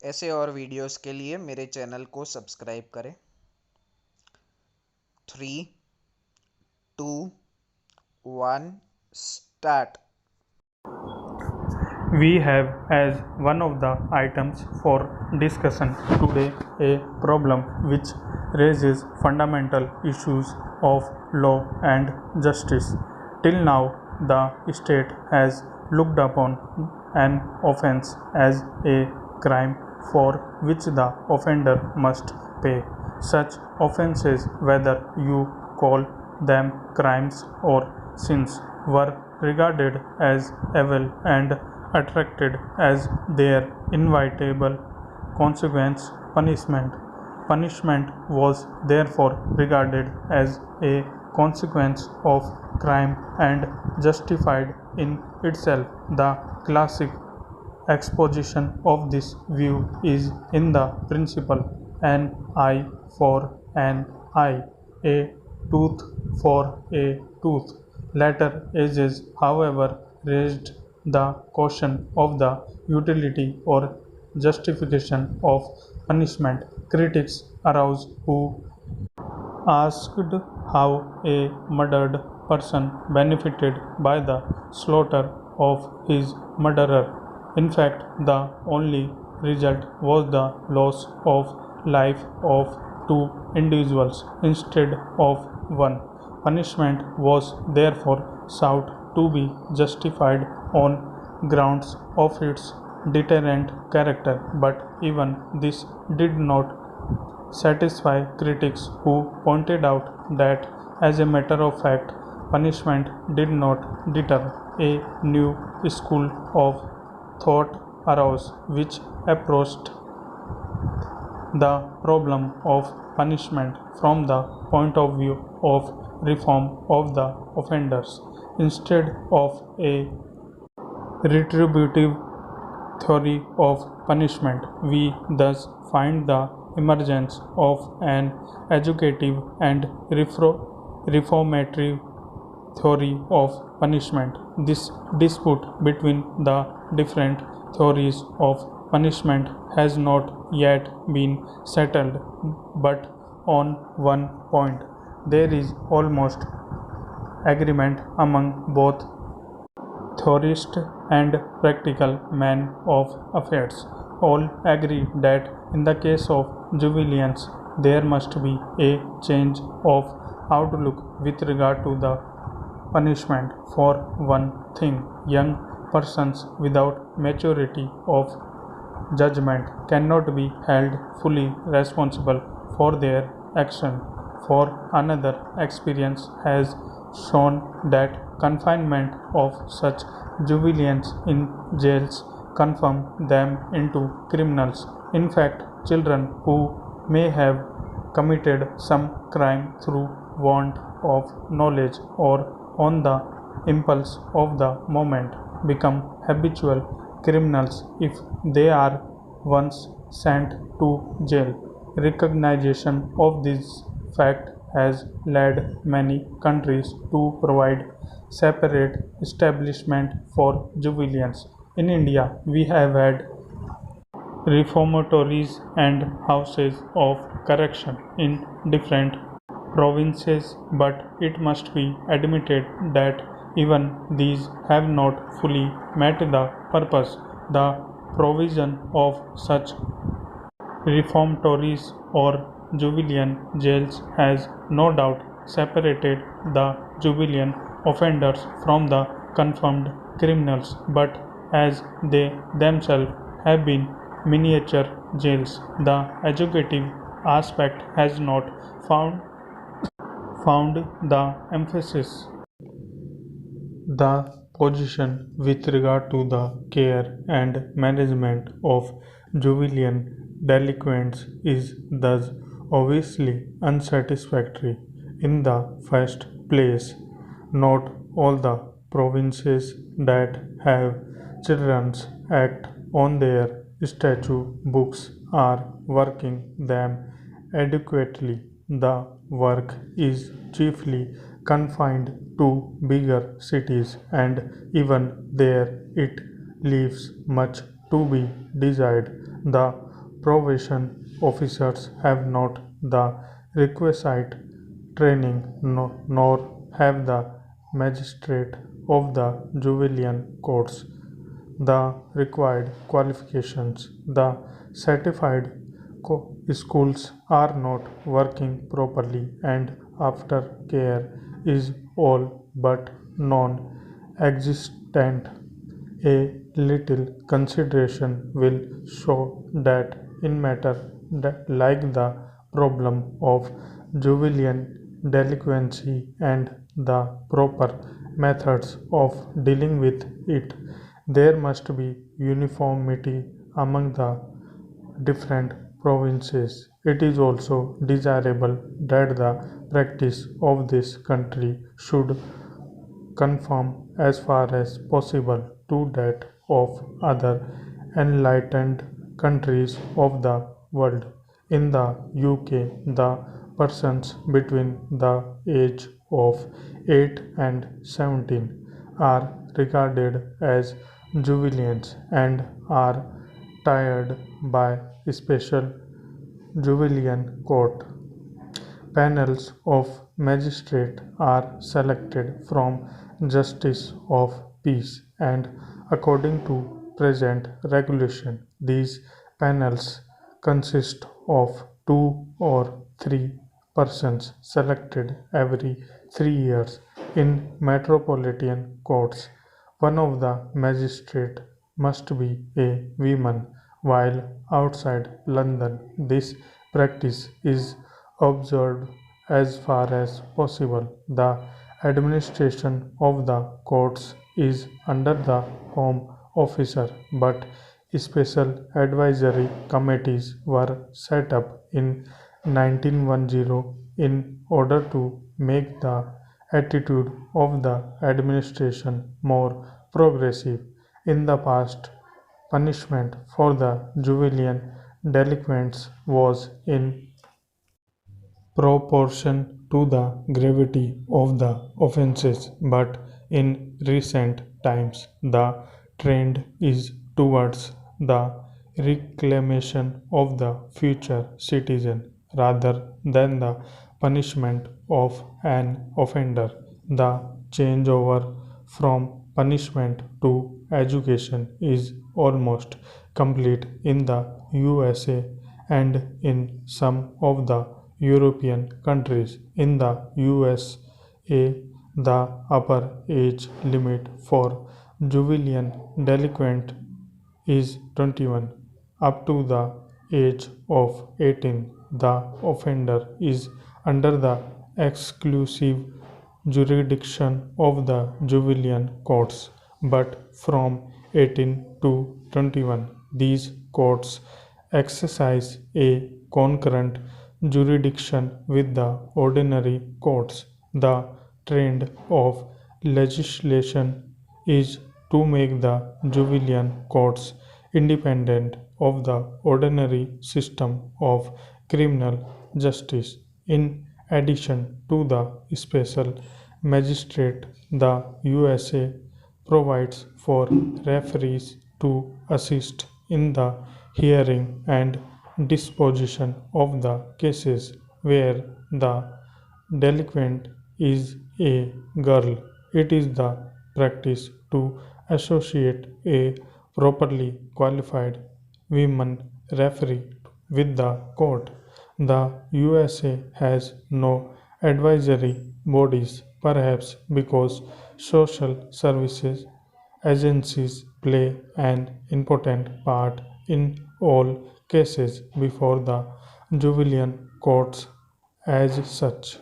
ऐसे और वीडियोस के लिए मेरे चैनल को सब्सक्राइब करें। 3, 2, 1 start. We have as one of the items for discussion today a problem which raises fundamental issues of law and justice. Till now, the state has looked upon an offence as a crime for which the offender must pay. Such offences, whether you call them crimes or sins, were regarded as evil and attracted as their inevitable consequence punishment. Punishment was therefore regarded as a consequence of crime and justified in itself. The classic exposition of this view is in the principle an eye for an eye, a tooth for a tooth. Later ages, however, raised the question of the utility or justification of punishment. Critics arose who asked how a murdered person benefited by the slaughter of his murderer. In fact, the only result was the loss of life of two individuals instead of one. Punishment was therefore sought to be justified on grounds of its deterrent character, but even this did not satisfy critics who pointed out that, as a matter of fact, punishment did not deter. A new school of thought arose which approached the problem of punishment from the point of view of reform of the offenders. Instead of a retributive theory of punishment, we thus find the emergence of an educative and reformatory theory of punishment. This dispute between the different theories of punishment has not yet been settled, but on one point there is almost agreement among both theorist and practical men of affairs. All agree that in the case of civilians there must be a change of outlook with regard to the punishment. For one thing, young persons without maturity of judgment cannot be held fully responsible for their action. For another, experience has shown that confinement of such civilians in jails confirm them into criminals. In fact, children who may have committed some crime through want of knowledge or on the impulse of the moment become habitual criminals if they are once sent to jail. Recognition of this fact has led many countries to provide separate establishment for civilians. In India, we have had reformatories and houses of correction in different provinces, but it must be admitted that even these have not fully met the purpose. The provision of such reformatories or civilian jails has no doubt separated the civilian offenders from the confirmed criminals, but as they themselves have been miniature jails, the educative aspect has not found the emphasis. The position with regard to the care and management of juvenile delinquents is thus obviously unsatisfactory. In the first place, not all the provinces that have Children's Act on their statute books are working them adequately. The work is chiefly confined to bigger cities, and even there it leaves much to be desired. The probation officers have not the requisite training nor have the magistrate of the juvenile courts the required qualifications. The certified schools are not working properly and aftercare is all but non existent. A little consideration will show that in matter like the problem of juvenile delinquency and the proper methods of dealing with it, there must be uniformity among the different provinces. It is also desirable that the practice of this country should conform as far as possible to that of other enlightened countries of the world. In the UK, the persons between the age of 8 and 17 are regarded as juveniles and are tried by special juvenile court. Panels of magistrates are selected from justice of peace and according to present regulation these panels consist of 2 or 3 persons selected every 3 years. In metropolitan courts, one of the magistrates must be a woman, while outside London this practice is observed as far as possible. The administration of the courts is under the Home Officer, but special advisory committees were set up in 1910 in order to make the attitude of the administration more progressive. In the past, punishment for the juvenile delinquents was in proportion to the gravity of the offenses, but in recent times the trend is towards the reclamation of the future citizen rather than the punishment of an offender. The changeover from punishment to education is almost complete in the USA and in some of the European countries. In the USA, the upper age limit for juvenile delinquent is 21. Up to the age of 18, the offender is under the exclusive jurisdiction of the juvenile courts, but from 18 to 21, these courts exercise a concurrent jurisdiction with the ordinary courts. The trend of legislation is to make the juvenile courts independent of the ordinary system of criminal justice. In addition to the special magistrate, the USA provides for referees to assist in the hearing and disposition of the cases where the delinquent is a girl. It is the practice to associate a properly qualified women referee with the court. The USA has no advisory bodies, perhaps because social services agencies play an important part in all cases before the juvenile courts. As such,